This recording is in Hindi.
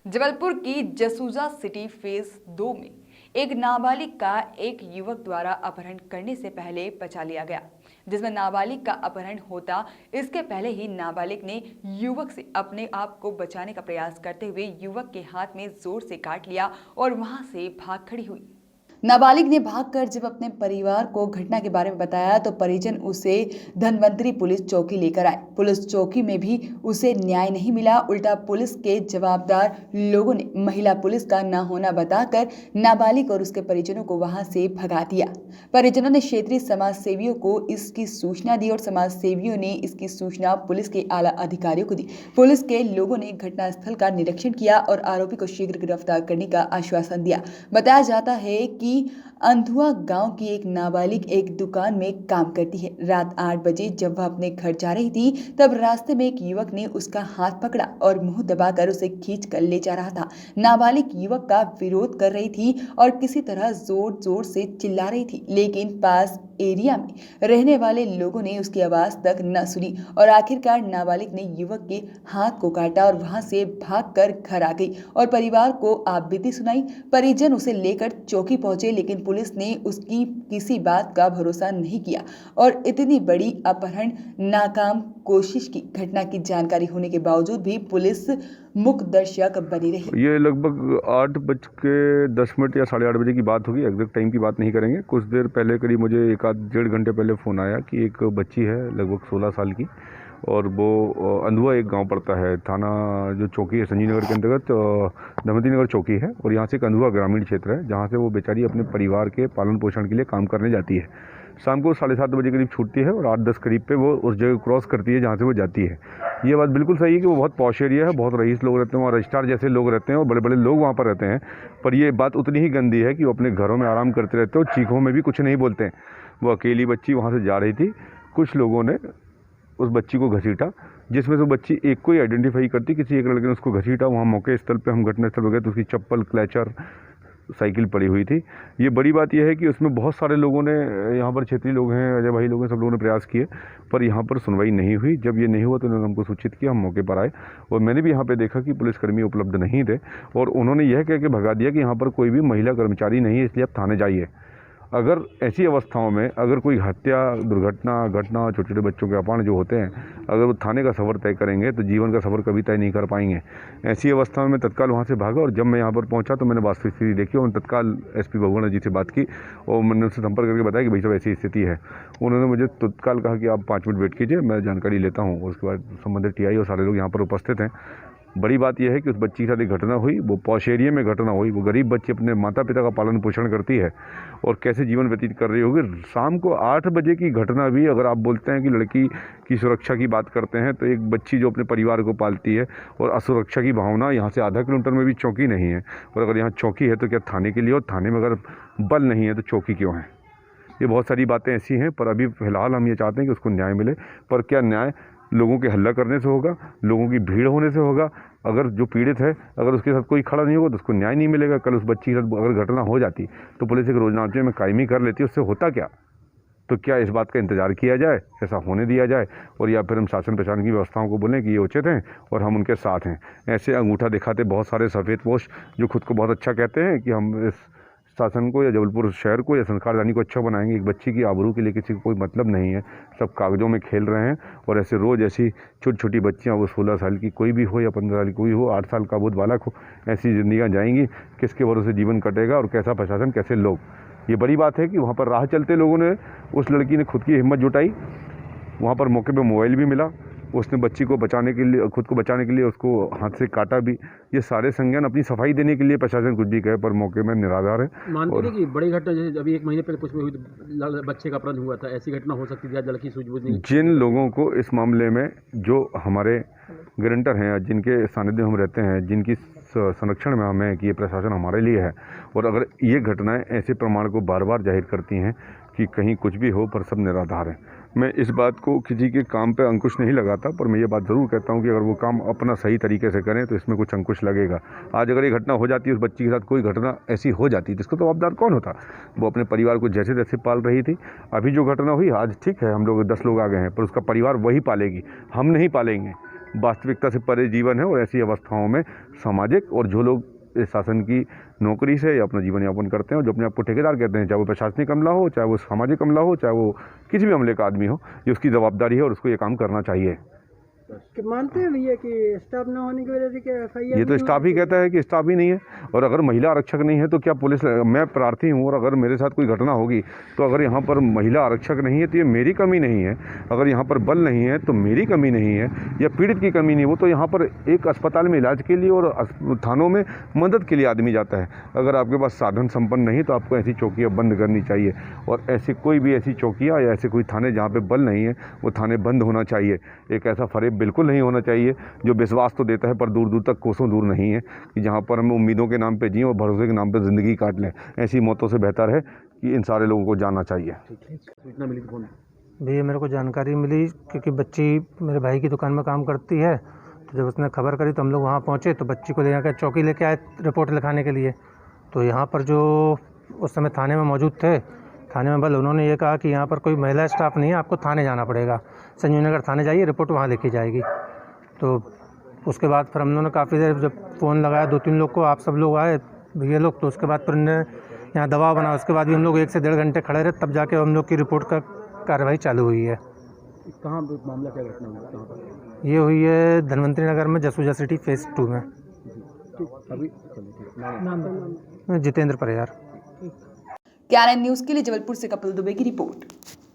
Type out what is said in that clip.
जबलपुर की जसूजा सिटी फेज 2 में एक नाबालिग का एक युवक द्वारा अपहरण करने से पहले बचा लिया गया, जिसमें नाबालिग का अपहरण होता इसके पहले ही नाबालिग ने युवक से अपने आप को बचाने का प्रयास करते हुए युवक के हाथ में जोर से काट लिया और वहां से भाग खड़ी हुई। नाबालिग ने भागकर जब अपने परिवार को घटना के बारे में बताया तो परिजन उसे धनवंतरी पुलिस चौकी लेकर आए। पुलिस चौकी में भी उसे न्याय नहीं मिला, उल्टा पुलिस के जवाबदार लोगों ने महिला पुलिस का न होना बताकर नाबालिग और उसके परिजनों को वहां से भगा दिया। परिजनों ने क्षेत्रीय समाज सेवियों को इसकी सूचना दी और समाज सेवियों ने इसकी सूचना पुलिस के आला अधिकारियों को दी। पुलिस के लोगों ने घटनास्थल का निरीक्षण किया और आरोपी को शीघ्र गिरफ्तार करने का आश्वासन दिया। बताया जाता है कि अंधुआ गांव की एक नाबालिग एक दुकान में काम करती है। रात 8 बजे जब वह अपने घर जा रही थी तब रास्ते में एक युवक ने उसका हाथ पकड़ा और मुंह दबाकर उसे खींच कर ले जा रहा था। नाबालिग युवक का विरोध कर रही थी और किसी तरह जोर जोर से चिल्ला रही थी, लेकिन पास एरिया में रहने वाले लोगों ने उसकी आवाज तक न सुनी और आखिरकार नाबालिग ने युवक के हाथ को काटा और वहां से भागकर घर आ गई और परिवार को आपबीती सुनाई। परिजन उसे लेकर चौकी पहुंचे, लेकिन पुलिस ने उसकी किसी बात का भरोसा नहीं किया और इतनी बड़ी अपहरण नाकाम कोशिश की घटना की जानकारी होने के बावजूद भी पुलिस मुख्य दर्शक बनी रही। ये लगभग 8:10 या 8:30 बजे की बात होगी, एग्जैक्ट टाइम की बात नहीं करेंगे। कुछ देर पहले करीब मुझे एक आध डेढ़ घंटे पहले फ़ोन आया कि एक बच्ची है लगभग 16 साल की और वो अंधुआ एक गांव पड़ता है, थाना जो चौकी है संजीव नगर के अंतर्गत धमती नगर चौकी है और यहाँ से एक अंधुआ ग्रामीण क्षेत्र है जहाँ से वो बेचारी अपने परिवार के पालन पोषण के लिए काम करने जाती है। शाम को 7:30 बजे करीब छूटती है और 8-10 करीब पे वो उस जगह क्रॉस करती है जहाँ से वो जाती है। ये बात बिल्कुल सही है कि वो बहुत पॉश एरिया है, बहुत रईस लोग रहते हैं वहाँ, रजिस्ट्रार जैसे लोग रहते हैं और बड़े बड़े लोग वहाँ पर रहते हैं। पर ये बात उतनी ही गंदी है कि वो अपने घरों में आराम करते रहते हैं और चीखों में भी कुछ नहीं बोलते हैं। वो अकेली बच्ची वहाँ से जा रही थी, कुछ लोगों ने उस बच्ची को घसीटा, जिसमें से बच्ची एक को ही आइडेंटिफाई करती, किसी एक लड़के ने उसको घसीटा। वहाँ मौके स्थल पे हम घटनास्थल पर गए तो उसकी चप्पल, क्लैचर, साइकिल पड़ी हुई थी। ये बड़ी बात यह है कि उसमें बहुत सारे लोगों ने, यहाँ पर क्षेत्रीय लोग हैं, अजय भाई लोग हैं, सब लोगों ने प्रयास किए पर यहाँ पर सुनवाई नहीं हुई। जब ये नहीं हुआ तो उन्होंने हमको सूचित किया, हम मौके पर आए और मैंने भी यहाँ पे देखा कि पुलिसकर्मी उपलब्ध नहीं थे और उन्होंने यह कह के भगा दिया कि यहाँ पर कोई भी महिला कर्मचारी नहीं है, इसलिए आप थाने जाइए। अगर ऐसी अवस्थाओं में अगर कोई हत्या, दुर्घटना, घटना, छोटे छोटे बच्चों के अपहरण जो होते हैं, अगर वो थाने का सफ़र तय करेंगे तो जीवन का सफ़र कभी तय नहीं कर पाएंगे। ऐसी अवस्था में मैं तत्काल वहाँ से भागा और जब मैं यहाँ पर पहुँचा तो मैंने वास्तविक स्थिति देखी और तत्काल एसपी बहुगुणा जी से बात की और मैंने उनसे संपर्क करके बताया कि भाई साहब ऐसी स्थिति है। उन्होंने मुझे तत्काल कहा कि आप 5 मिनट वेट कीजिए, मैं जानकारी लेता हूँ। उसके बाद संबंधित टीआई और सारे लोग यहाँ पर उपस्थित हैं। बड़ी बात यह है कि उस बच्ची के साथ एक घटना हुई, वो पॉश एरिया में घटना हुई। वो गरीब बच्ची अपने माता पिता का पालन पोषण करती है और कैसे जीवन व्यतीत कर रही होगी। शाम को 8 बजे की घटना भी, अगर आप बोलते हैं कि लड़की की सुरक्षा की बात करते हैं तो एक बच्ची जो अपने परिवार को पालती है और असुरक्षा की भावना, यहाँ से आधा किलोमीटर में भी चौकी नहीं है और अगर यहाँ चौकी है तो क्या थाने के लिए, और थाने में अगर बल नहीं है तो चौकी क्यों है। ये बहुत सारी बातें ऐसी हैं पर अभी फ़िलहाल हम ये चाहते हैं कि उसको न्याय मिले। पर क्या न्याय लोगों के हल्ला करने से होगा, लोगों की भीड़ होने से होगा? अगर जो पीड़ित है, अगर उसके साथ कोई खड़ा नहीं होगा तो उसको न्याय नहीं मिलेगा। कल उस बच्ची के साथ अगर घटना हो जाती तो पुलिस एक रोजनामे में कायमी कर लेती, उससे होता क्या? तो क्या इस बात का इंतज़ार किया जाए, ऐसा होने दिया जाए और या फिर हम शासन प्रशासन की व्यवस्थाओं को बोलें कि ये उचित हैं और हम उनके साथ हैं? ऐसे अंगूठा दिखाते बहुत सारे सफ़ेद पोश जो खुद को बहुत अच्छा कहते हैं कि हम इस शासन को या जबलपुर शहर को या संस्कार दानी को अच्छा बनाएंगे, एक बच्ची की आबरू के लिए किसी को कोई मतलब नहीं है। सब कागजों में खेल रहे हैं और ऐसे रोज़ ऐसी छोटी छोटी बच्चियां, वो 16 साल की कोई भी हो या 15 साल की कोई हो, 8 साल का बोध बालक हो, ऐसी ज़िंदगियां जाएंगी। किसके भरोसे जीवन कटेगा और कैसा प्रशासन, कैसे लोग। ये बड़ी बात है कि वहाँ पर राह चलते लोगों ने, उस लड़की ने खुद की हिम्मत जुटाई, वहाँ पर मौके पर मोबाइल भी मिला, उसने बच्ची को बचाने के लिए, खुद को बचाने के लिए उसको हाथ से काटा भी। ये सारे संज्ञान अपनी सफाई देने के लिए प्रशासन कुछ भी कहे पर मौके में निराधार है। मानते हैं कि बड़ी घटना जैसे अभी 1 महीने पहले कुछ में हुई तो बच्चे का अपहरण हुआ था, ऐसी घटना हो सकती थी, लड़की सूझबूझ नहीं। जिन लोगों को इस मामले में, जो हमारे गारंटर हैं, जिनके सानिध्य में हम रहते हैं, जिनकी संरक्षण में हमें कि ये प्रशासन हमारे लिए है, और अगर ये घटनाएं ऐसे प्रमाण को बार बार जाहिर करती हैं कि कहीं कुछ भी हो पर सब निराधार हैं। मैं इस बात को किसी के काम पे अंकुश नहीं लगाता, पर मैं ये बात ज़रूर कहता हूँ कि अगर वो काम अपना सही तरीके से करें तो इसमें कुछ अंकुश लगेगा। आज अगर ये घटना हो जाती है, उस बच्ची के साथ कोई घटना ऐसी हो जाती तो इसको तो जवाबदार कौन होता? वो अपने परिवार को जैसे तैसे पाल रही थी। अभी जो घटना हुई, आज ठीक है हम लोग 10 लोग आ गए हैं पर उसका परिवार वही पालेगी, हम नहीं पालेंगे। वास्तविकता से परे जीवन है और ऐसी अवस्थाओं में सामाजिक और जो लोग इस शासन की नौकरी से या अपना जीवन यापन करते हैं और जो अपने आप को ठेकेदार कहते हैं, चाहे वो प्रशासनिक अमला हो, चाहे वो सामाजिक अमला हो, चाहे वो किसी भी अमले का आदमी हो, ये उसकी जवाबदारी है और उसको ये काम करना चाहिए। कि मानते हैं भैया कि स्टाफ न होने की वजह से क्या FIR ये तो स्टाफ ही कहता है कि स्टाफ ही नहीं है, और अगर महिला आरक्षक नहीं है तो क्या पुलिस, मैं प्रार्थी हूँ और अगर मेरे साथ कोई घटना होगी तो अगर यहाँ पर महिला आरक्षक नहीं है तो ये मेरी कमी नहीं है, अगर यहाँ पर बल नहीं है तो मेरी कमी नहीं है या पीड़ित की कमी नहीं है। वो तो यहाँ पर एक अस्पताल में इलाज के लिए और थानों में मदद के लिए आदमी जाता है। अगर आपके पास साधन संपन्न नहीं तो आपको ऐसी चौकियाँ बंद करनी चाहिए, और ऐसी कोई भी ऐसी चौकियाँ या ऐसे कोई थाने जहाँ पे बल नहीं है वो थाने बंद होना चाहिए। एक ऐसा फरेब बिल्कुल नहीं होना चाहिए जो विश्वास तो देता है पर दूर दूर तक कोसों दूर नहीं है, कि जहाँ पर हम उम्मीदों के नाम पे जिएं और भरोसे के नाम पे ज़िंदगी काट लें। ऐसी मौतों से बेहतर है कि इन सारे लोगों को जानना चाहिए। सूचना मिली तो फोन भैया मेरे को जानकारी मिली क्योंकि बच्ची मेरे भाई की दुकान में काम करती है, तो जब उसने खबर करी तो हम लोग वहाँ पहुँचे तो बच्ची को ले जाकर चौकी लेके आए रिपोर्ट लिखाने के लिए। तो यहाँ पर जो उस समय थाने में मौजूद थे, थाने में बल, उन्होंने ये कहा कि यहाँ पर कोई महिला स्टाफ नहीं है, आपको थाने जाना पड़ेगा, संजीव नगर थाने जाइए, रिपोर्ट वहाँ लिखी जाएगी। तो उसके बाद फिर हम लोगों ने काफ़ी देर जब फ़ोन लगाया 2-3 लोग को, आप सब लोग आए भैया लोग, तो उसके बाद फिर उन्होंने यहाँ दबाव बना। उसके बाद भी हम लोग 1 से 1.5 घंटे खड़े रहे, तब जाके हम लोग की रिपोर्ट का कार्रवाई चालू हुई है। कहाँ मामला, क्या घटना हुई कहाँ पर? ये हुई है धन्वंतरी नगर में, जसूजा सिटी फेज़ 2 में। अभी जितेंद्र परियार। KNN न्यूज़ के लिए जबलपुर से कपिल दुबे की रिपोर्ट।